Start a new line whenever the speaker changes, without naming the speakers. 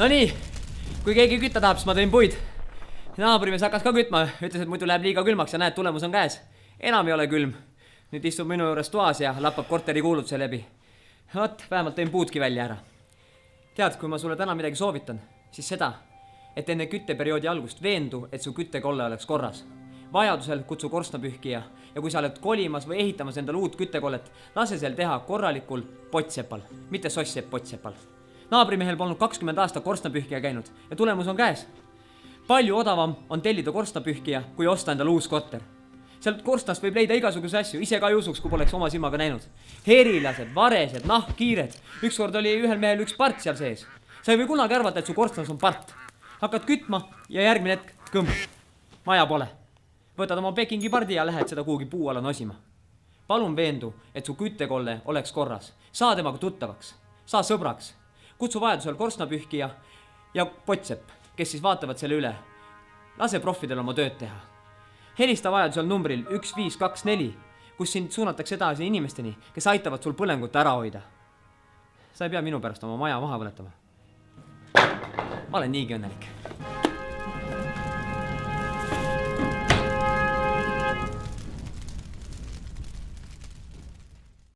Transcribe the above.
No nii, kui keegi kütta tahab, siis ma tõin puid. Naabrimees hakkas ka kütma, ütles, et muidu läheb liiga külmaks ja näed, tulemus on käes. Enam ei ole külm. Nüüd istub minu juures toas ja lappab korteri kuulutuse läbi. Vot, vähemalt tõin puudki välja ära. Tead, kui ma sulle täna midagi soovitan, siis seda, et enne kütteperioodi algust veendu, et su küttekolle oleks korras. Vajadusel kutsu korstnapühkija ja kui sa oled kolimas või ehitamas endale uut küttekollet, lase seal teha korralikul pottsepal, mitte sosssepp pottsepal. Naabrimehel polnud 20 aasta korstnapühkija käinud ja tulemus on käes. Palju odavam on tellida korstnapühkija, kui osta endale uus korter. Sealt korstnast võib leida igasuguse asju, ise ka ei usuks, kui poleks oma silmaga näinud. Herilased, varesed, nahkkiired. Ükskord oli ühel mehel üks part seal sees. Sa ei või kunagi arvata, et su korstnas on part. Hakkad kütma ja järgmine hetk kõmb. Maja pole. Võtad oma Pekingi pardi ja lähed seda kuhugi puu alla nosima. Palun veendu, et su küttekolle oleks korras. Saa temaga tuttavaks. Saa sõbraks. Kutsu vajadusel korstnapühkija ja potsepp, kes siis vaatavad selle üle. Lase proffidel oma tööd teha. Helista vajadusel numbril 1524, kus sind suunatakse edasi inimesteni, kes aitavad sul põlengut ära hoida. Sa ei pea minu pärast oma maja maha põletama. Ma olen niigi õnnelik.